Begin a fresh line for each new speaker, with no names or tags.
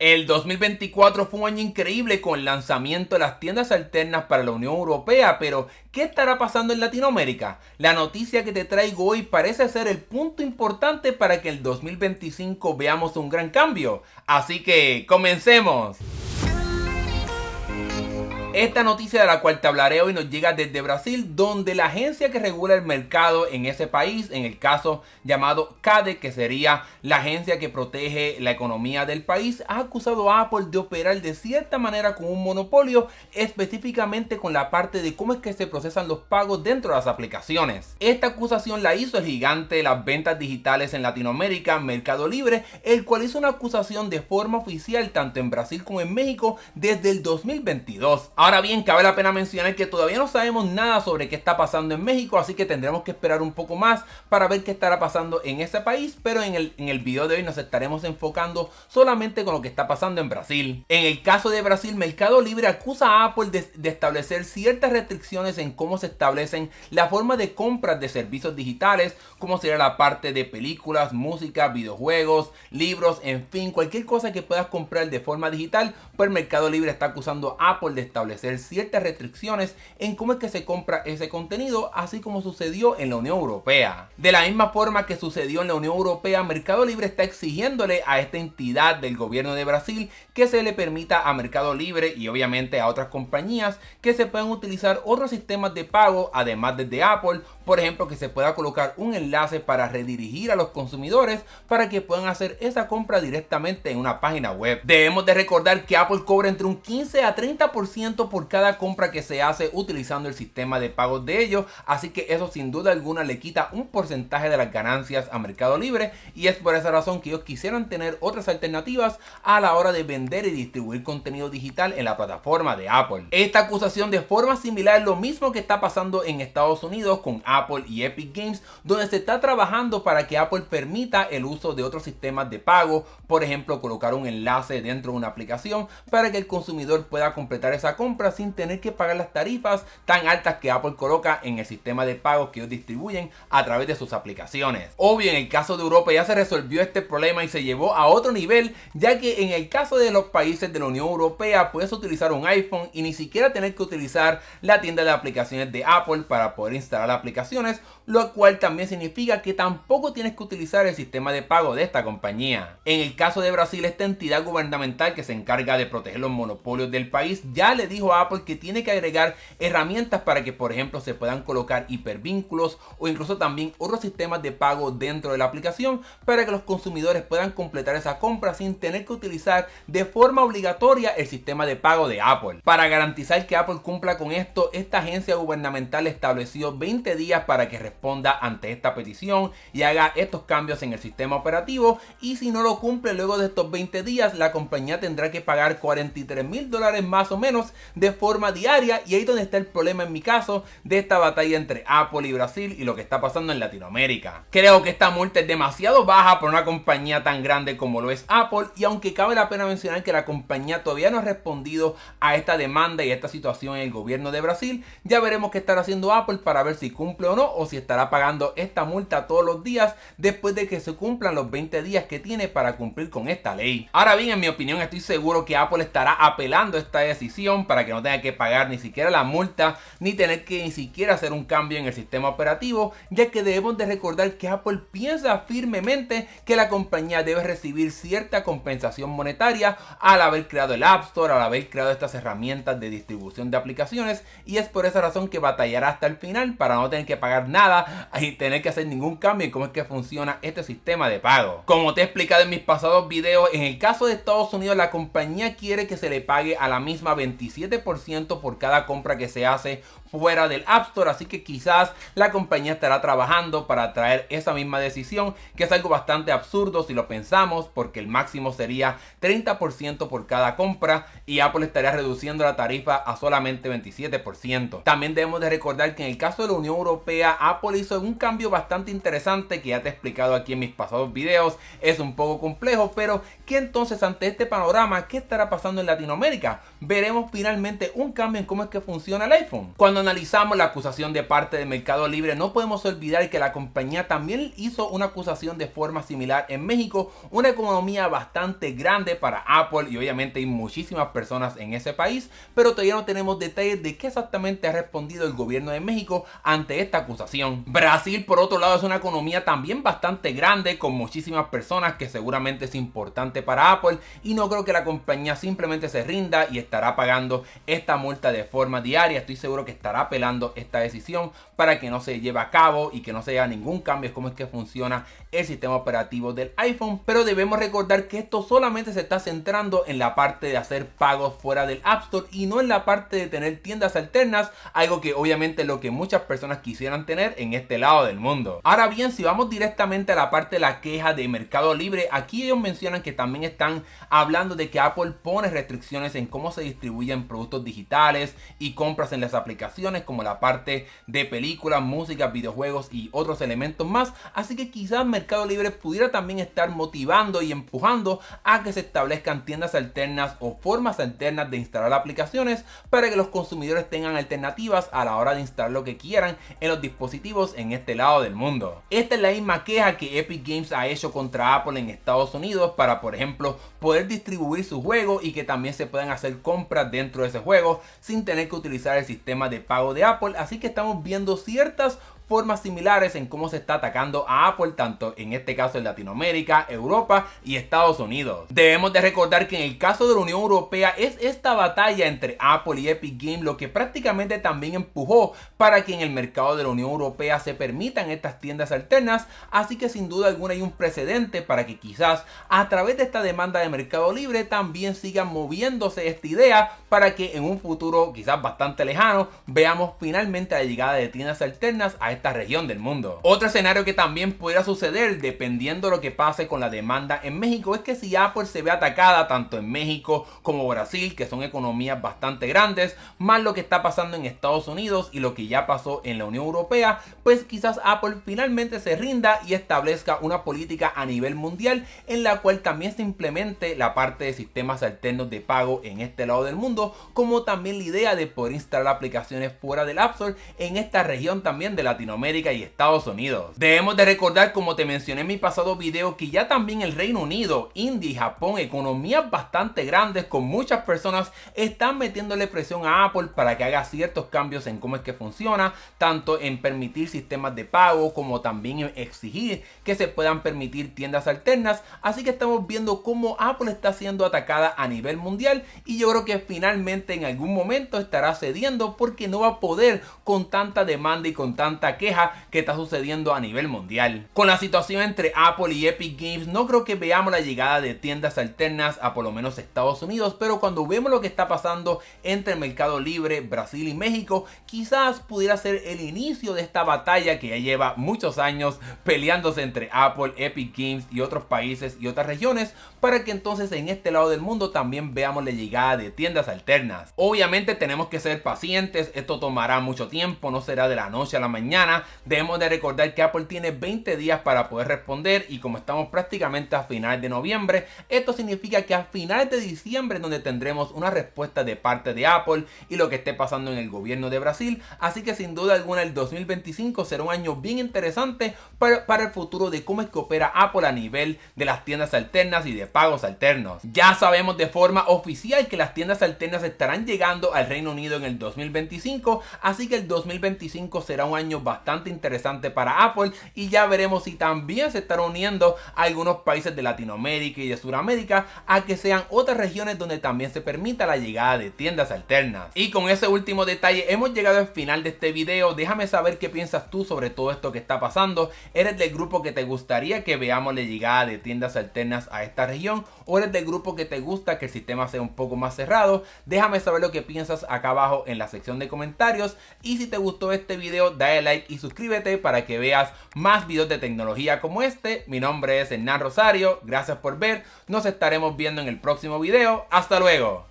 El 2024 fue un año increíble con el lanzamiento de las tiendas alternas para la Unión Europea, pero ¿qué estará pasando en Latinoamérica? La noticia que te traigo hoy parece ser el punto importante para que el 2025 veamos un gran cambio. Así que, ¡comencemos! Esta noticia de la cual te hablaré hoy nos llega desde Brasil, donde la agencia que regula el mercado en ese país, en el caso llamado CADE, que sería la agencia que protege la economía del país, ha acusado a Apple de operar de cierta manera con un monopolio, específicamente con la parte de cómo es que se procesan los pagos dentro de las aplicaciones. Esta acusación la hizo el gigante de las ventas digitales en Latinoamérica, Mercado Libre, el cual hizo una acusación de forma oficial tanto en Brasil como en México desde el 2022. Ahora bien, cabe la pena mencionar que todavía no sabemos nada sobre qué está pasando en México, así que tendremos que esperar un poco más para ver qué estará pasando en ese país, pero en el video de hoy nos estaremos enfocando solamente con lo que está pasando en Brasil. En el caso de Brasil, Mercado Libre acusa a Apple de establecer ciertas restricciones en cómo se establecen la forma de compras de servicios digitales, como sería la parte de películas, música, videojuegos, libros, en fin, cualquier cosa que puedas comprar de forma digital, pues Mercado Libre está acusando a Apple de establecer ciertas restricciones en cómo es que se compra ese contenido, así como sucedió en la Unión Europea. De la misma forma que sucedió en la Unión Europea, Mercado Libre está exigiéndole a esta entidad del gobierno de Brasil que se le permita a Mercado Libre y obviamente a otras compañías que se puedan utilizar otros sistemas de pago, además de Apple, por ejemplo, que se pueda colocar un enlace para redirigir a los consumidores para que puedan hacer esa compra directamente en una página web. Debemos de recordar que Apple cobra entre un 15 a 30% por cada compra que se hace utilizando el sistema de pagos de ellos, así que eso sin duda alguna le quita un porcentaje de las ganancias a Mercado Libre, y es por esa razón que ellos quisieran tener otras alternativas a la hora de vender y distribuir contenido digital en la plataforma de Apple. Esta acusación de forma similar es lo mismo que está pasando en Estados Unidos con Apple y Epic Games, donde se está trabajando para que Apple permita el uso de otros sistemas de pago, por ejemplo colocar un enlace dentro de una aplicación para que el consumidor pueda completar esa compra sin tener que pagar las tarifas tan altas que Apple coloca en el sistema de pagos que ellos distribuyen a través de sus aplicaciones. Obvio, en el caso de Europa ya se resolvió este problema y se llevó a otro nivel, ya que en el caso de los países de la Unión Europea puedes utilizar un iPhone y ni siquiera tener que utilizar la tienda de aplicaciones de Apple para poder instalar aplicaciones, lo cual también significa que tampoco tienes que utilizar el sistema de pago de esta compañía. En el caso de Brasil, esta entidad gubernamental que se encarga de proteger los monopolios del país ya le dijo a Apple que tiene que agregar herramientas para que, por ejemplo, se puedan colocar hipervínculos o incluso también otros sistemas de pago dentro de la aplicación para que los consumidores puedan completar esa compra sin tener que utilizar de forma obligatoria el sistema de pago de Apple. Para garantizar que Apple cumpla con esto, esta agencia gubernamental estableció 20 días para que responda ante esta petición y haga estos cambios en el sistema operativo, y si no lo cumple luego de estos 20 días, la compañía tendrá que pagar $43,000 más o menos de forma diaria, y ahí es donde está el problema en mi caso de esta batalla entre Apple y Brasil y lo que está pasando en Latinoamérica. Creo que esta multa es demasiado baja para una compañía tan grande como lo es Apple, y aunque cabe la pena mencionar que la compañía todavía no ha respondido a esta demanda y a esta situación en el gobierno de Brasil, ya veremos qué estará haciendo Apple para ver si cumple o no, o si estará pagando esta multa todos los días después de que se cumplan los 20 días que tiene para cumplir con esta ley. Ahora bien, en mi opinión, estoy seguro que Apple estará apelando esta decisión para que no tenga que pagar ni siquiera la multa, ni tener que ni siquiera hacer un cambio en el sistema operativo, ya que debemos de recordar que Apple piensa firmemente que la compañía debe recibir cierta compensación monetaria al haber creado el App Store, al haber creado estas herramientas de distribución de aplicaciones, y es por esa razón que batallará hasta el final para no tener que pagar nada y tener que hacer ningún cambio en cómo es que funciona este sistema de pago. Como te he explicado en mis pasados videos, en el caso de Estados Unidos, la compañía quiere que se le pague a la misma 27% por cada compra que se hace fuera del App Store, así que quizás la compañía estará trabajando para traer esa misma decisión, que es algo bastante absurdo si lo pensamos, porque el máximo sería 30% por cada compra y Apple estaría reduciendo la tarifa a solamente 27%. También debemos de recordar que en el caso de la Unión Europea, Apple hizo un cambio bastante interesante que ya te he explicado aquí en mis pasados videos. Es un poco complejo, pero ¿qué entonces ante este panorama, qué estará pasando en Latinoamérica? Veremos finalmente un cambio en cómo es que funciona el iPhone. Cuando cuando analizamos la acusación de parte de Mercado Libre, no podemos olvidar que la compañía también hizo una acusación de forma similar en México, una economía bastante grande para Apple y obviamente hay muchísimas personas en ese país, pero todavía no tenemos detalles de qué exactamente ha respondido el gobierno de México ante esta acusación. Brasil, por otro lado, es una economía también bastante grande con muchísimas personas, que seguramente es importante para Apple, y no creo que la compañía simplemente se rinda y estará pagando esta multa de forma diaria. Estoy seguro que estará apelando esta decisión para que no se lleve a cabo y que no se haga ningún cambio en cómo es que funciona el sistema operativo del iPhone. Pero debemos recordar que esto solamente se está centrando en la parte de hacer pagos fuera del App Store y no en la parte de tener tiendas alternas, algo que obviamente es lo que muchas personas quisieran tener en este lado del mundo. Ahora bien, si vamos directamente a la parte de la queja de Mercado Libre, aquí ellos mencionan que también están hablando de que Apple pone restricciones en cómo se distribuyen productos digitales y compras en las aplicaciones, como la parte de películas, música, videojuegos y otros elementos más. Así que quizás Mercado Libre pudiera también estar motivando y empujando a que se establezcan tiendas alternas o formas alternas de instalar aplicaciones para que los consumidores tengan alternativas a la hora de instalar lo que quieran en los dispositivos en este lado del mundo. Esta es la misma queja que Epic Games ha hecho contra Apple en Estados Unidos para, por ejemplo, poder distribuir su juego y que también se puedan hacer compras dentro de ese juego sin tener que utilizar el sistema de pago de Apple. Así que estamos viendo ciertas formas similares en cómo se está atacando a Apple, tanto en este caso en Latinoamérica, Europa y Estados Unidos. Debemos de recordar que en el caso de la Unión Europea es esta batalla entre Apple y Epic Games lo que prácticamente también empujó para que en el mercado de la Unión Europea se permitan estas tiendas alternas, así que sin duda alguna hay un precedente para que quizás a través de esta demanda de Mercado Libre también siga moviéndose esta idea para que en un futuro quizás bastante lejano veamos finalmente la llegada de tiendas alternas a esta región del mundo. Otro escenario que también pudiera suceder dependiendo de lo que pase con la demanda en México es que si Apple se ve atacada tanto en México como Brasil, que son economías bastante grandes, más lo que está pasando en Estados Unidos y lo que ya pasó en la Unión Europea, pues quizás Apple finalmente se rinda y establezca una política a nivel mundial en la cual también se implemente la parte de sistemas alternos de pago en este lado del mundo, como también la idea de poder instalar aplicaciones fuera del App Store en esta región también de Latinoamérica y Estados Unidos. Debemos de recordar, como te mencioné en mi pasado video, que ya también el Reino Unido, India y Japón, economías bastante grandes con muchas personas, están metiéndole presión a Apple para que haga ciertos cambios en cómo es que funciona, tanto en permitir sistemas de pago como también en exigir que se puedan permitir tiendas alternas. Así que estamos viendo cómo Apple está siendo atacada a nivel mundial y yo creo que finalmente en algún momento estará cediendo porque no va a poder con tanta demanda y con tanta queja que está sucediendo a nivel mundial. Con la situación entre Apple y Epic Games, no creo que veamos la llegada de tiendas alternas a por lo menos Estados Unidos, pero cuando vemos lo que está pasando entre Mercado Libre, Brasil y México, quizás pudiera ser el inicio de esta batalla que ya lleva muchos años peleándose entre Apple, Epic Games y otros países y otras regiones, para que entonces en este lado del mundo también veamos la llegada de tiendas alternas. Obviamente tenemos que ser pacientes, esto tomará mucho tiempo, no será de la noche a la mañana. Debemos de recordar que Apple tiene 20 días para poder responder y como estamos prácticamente a finales de noviembre, esto significa que a finales de diciembre es donde tendremos una respuesta de parte de Apple y lo que esté pasando en el gobierno de Brasil. Así que sin duda alguna el 2025 será un año bien interesante para el futuro de cómo es que opera Apple a nivel de las tiendas alternas y de pagos alternos. Ya sabemos de forma oficial que las tiendas alternas estarán llegando al Reino Unido en el 2025, así que el 2025 será un año bastante interesante para Apple y ya veremos si también se estarán uniendo algunos países de Latinoamérica y de Sudamérica a que sean otras regiones donde también se permita la llegada de tiendas alternas. Y con ese último detalle hemos llegado al final de este video. Déjame saber qué piensas tú sobre todo esto que está pasando. ¿Eres del grupo que te gustaría que veamos la llegada de tiendas alternas a esta región? ¿O eres del grupo que te gusta que el sistema sea un poco más cerrado? Déjame saber lo que piensas acá abajo en la sección de comentarios. Y si te gustó este video, dale like y suscríbete para que veas más videos de tecnología como este. Mi nombre es Hernán Rosario, gracias por ver, nos estaremos viendo en el próximo video, hasta luego.